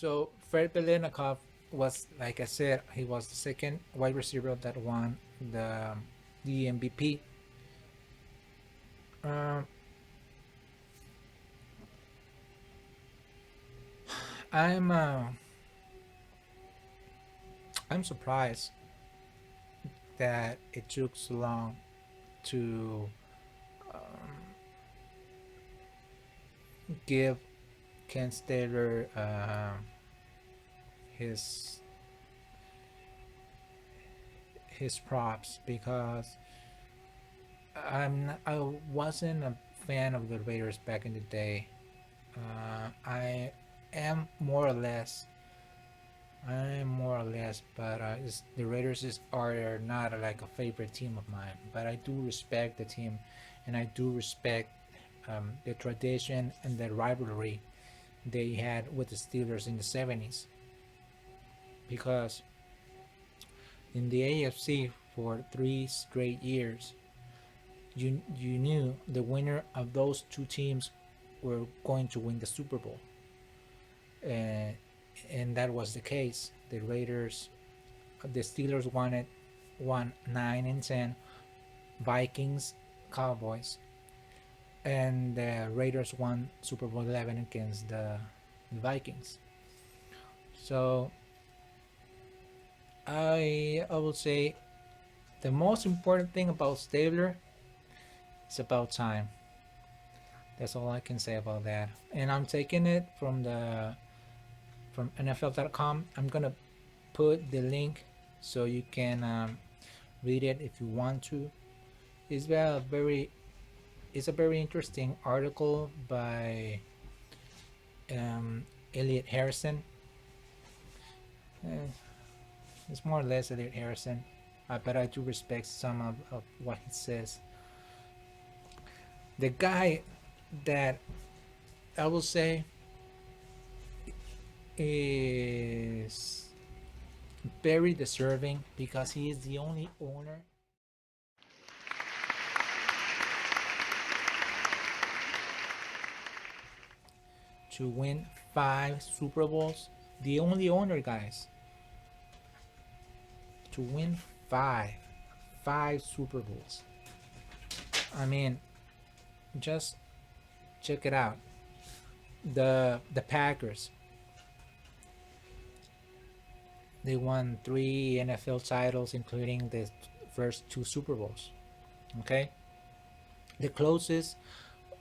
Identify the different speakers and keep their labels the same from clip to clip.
Speaker 1: So Fred Belenikov was, like I said, he was the second wide receiver that won the MVP. Um, I'm uh, I'm surprised that it took so long to give Ken Stabler his his props, because I wasn't a fan of the Raiders back in the day. I am more or less. I am more or less, but the Raiders are not like a favorite team of mine. But I do respect the team, and I do respect the tradition and the rivalry they had with the Steelers in the 70s. Because in the AFC for 3 straight years, you knew the winner of those two teams were going to win the Super Bowl, and that was the case. The Steelers won 9 and 10, Vikings, Cowboys, and the Raiders won Super Bowl 11 against the Vikings. So I will say the most important thing about Stabler is about time. That's all I can say about that. And I'm taking it from NFL.com. I'm gonna put the link so you can read it if you want to. It's a very it's a very interesting article by Elliot Harrison. Uh, it's more or less Elliot Harrison, but I do respect some of what he says. The guy that I will say is very deserving, because he is the only owner to win 5 Super Bowls. The only owner, guys, to win five, 5 Super Bowls. I mean, just check it out. The Packers, they won 3 NFL titles, including the first 2 Super Bowls. Okay, the closest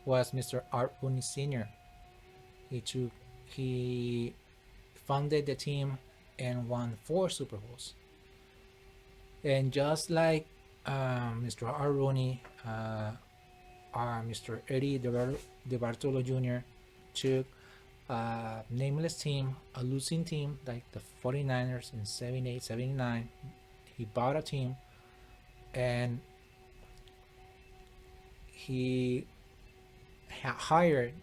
Speaker 1: was Mr. Art Rooney Sr. He founded the team and won 4 Super Bowls. And just like Mr. Art Rooney, Mr. Eddie DeBartolo Jr. took a nameless team, a losing team like the 49ers in 78, 79. He bought a team, and he hired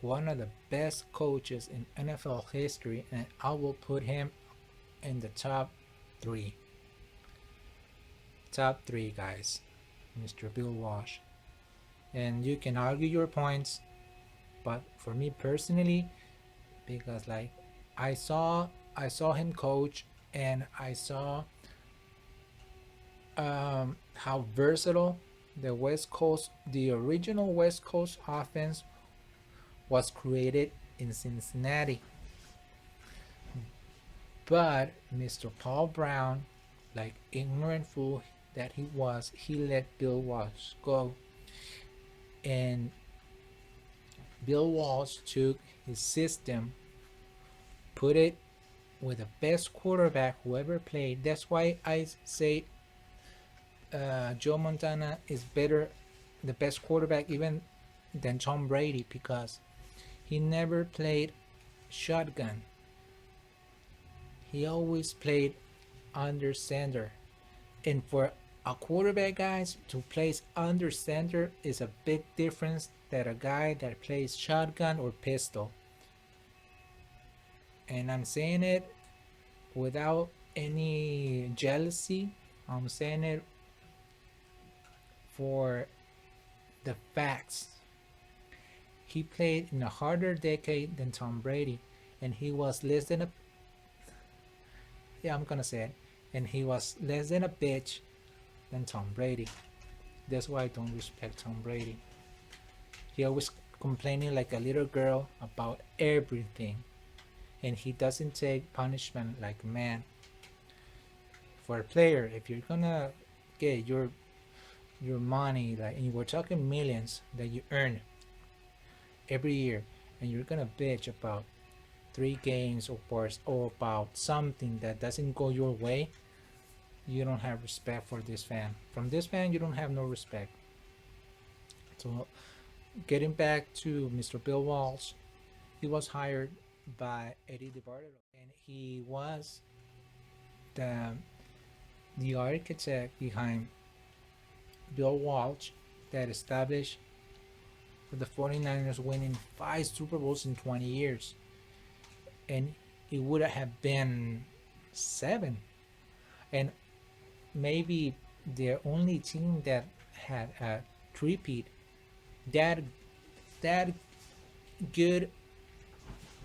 Speaker 1: one of the best coaches in NFL history, and I will put him in the top three. Top three, guys. Mr. Bill Walsh. And you can argue your points, but for me personally, because like I saw him coach, and I saw how versatile the original West Coast offense was created in Cincinnati. But Mr. Paul Brown, like ignorant fool that he was, he let Bill Walsh go, and Bill Walsh took his system, put it with the best quarterback who ever played. That's why I say Joe Montana is better, the best quarterback even than Tom Brady, because he never played shotgun. He always played under center. And for a quarterback, guys, to place under center is a big difference than a guy that plays shotgun or pistol. And I'm saying it without any jealousy. I'm saying it for the facts. he played in a harder decade than Tom Brady, and he was less than a yeah, I'm gonna say it, and he was less than a bitch than Tom Brady. That's why I don't respect Tom Brady. He always complaining like a little girl about everything, and he doesn't take punishment like a man. For a player, if you're gonna get your money, like, and we're talking millions that you earn every year, and you're gonna bitch about 3 games or worse, or about something that doesn't go your way, you don't have respect for this fan. From this fan, you don't have no respect. So, getting back to Mr. Bill Walsh, he was hired by Eddie DeBartolo, and he was the the architect behind Bill Walsh that established the 49ers winning 5 Super Bowls in 20 years. And it would have been 7. And maybe the only team that had a three-peat that that good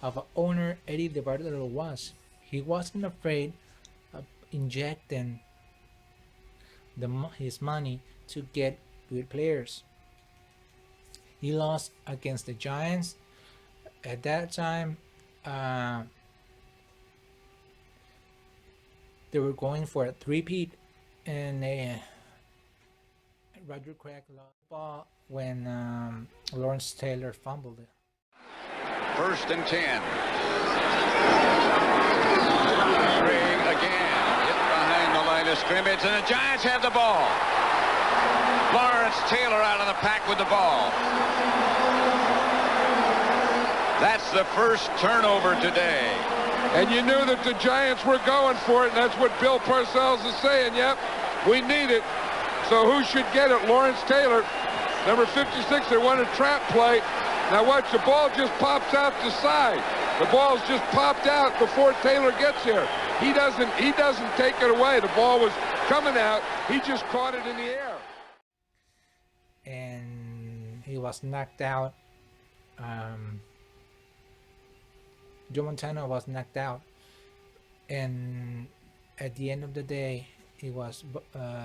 Speaker 1: of an owner Eddie DeBartolo was. He wasn't afraid of injecting his money to get good players. He lost against the Giants. At that time, uh, they were going for a three-peat, and Roger Craig lost the ball when Lawrence Taylor fumbled it.
Speaker 2: 1st and 10. Craig again hit behind the line of scrimmage, and the Giants have the ball. Lawrence Taylor out of the pack with the ball. That's the first turnover today.
Speaker 3: And you knew that the Giants were going for it, and that's what Bill Parcells is saying. Yep, we need it. So who should get it? Lawrence Taylor, number 56. They want a trap play. Now watch, the ball just pops out the side. The ball's just popped out before Taylor gets here. He doesn't take it away. The ball was coming out. He just caught it in the air.
Speaker 1: And he was knocked out. Joe Montana was knocked out, and at the end of the day, it was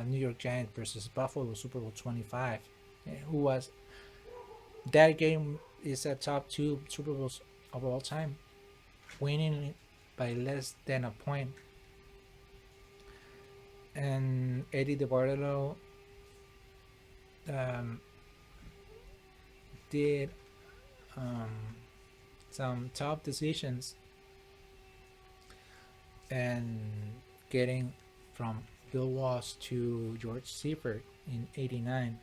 Speaker 1: New York Giants versus Buffalo, Super Bowl 25. Who was that game is a top 2 Super Bowls of all time, winning by less than a point. And Eddie DeBartolo did some tough decisions, and getting from Bill Walsh to George Seifert in '89.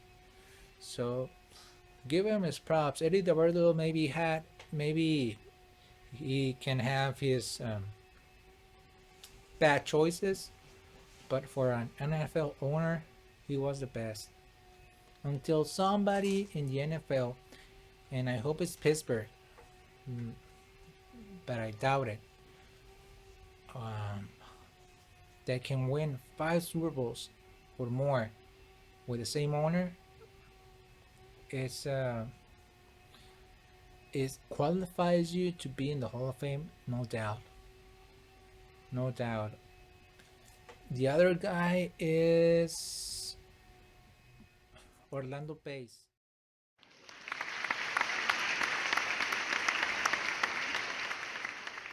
Speaker 1: So give him his props. Eddie DeBartolo maybe he can have his bad choices, but for an NFL owner, he was the best. Until somebody in the NFL, and I hope it's Pittsburgh, but I doubt it, that can win 5 Super Bowls or more with the same owner. It qualifies you to be in the Hall of Fame, no doubt. No doubt. The other guy is Orlando Pace.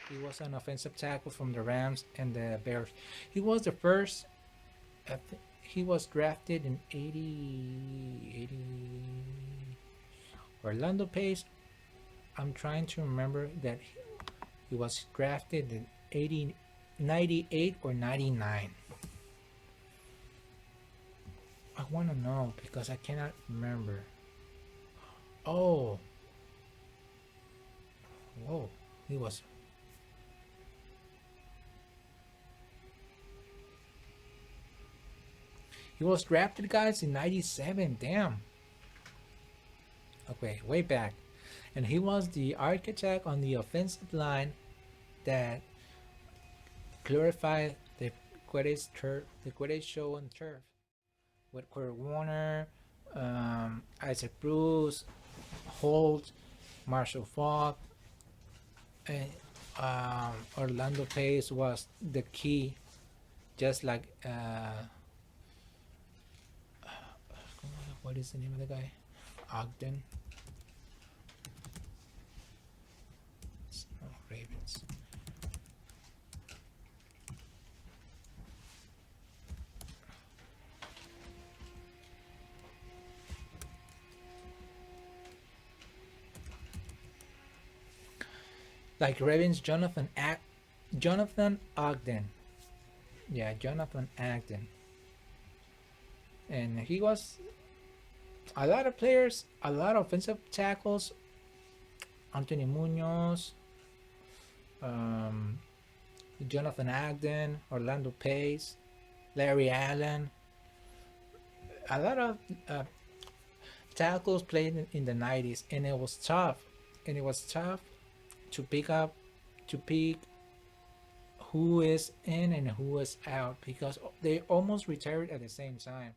Speaker 1: He was an offensive tackle from the Rams and the Bears. He was the first. He was drafted in 80. Orlando Pace. I'm trying to remember that he was drafted in 98 or 99. I want to know because I cannot remember. Oh. Whoa. He was. He was drafted, guys, in 97. Damn. Okay, way back. And he was the architect on the offensive line that glorified the greatest show on turf. With Kurt Warner, Isaac Bruce, Holt, Marshall Falk, and Orlando Pace was the key, just like what is the name of the guy? Ogden. Oh, Ravens. Like Ravens, Jonathan Ogden. Yeah, Jonathan Ogden. And he was a lot of players, a lot of offensive tackles. Anthony Munoz, um, Jonathan Ogden, Orlando Pace, Larry Allen. A lot of tackles played in the 90s, and it was tough. And it was tough to pick who is in and who is out because they almost retired at the same time.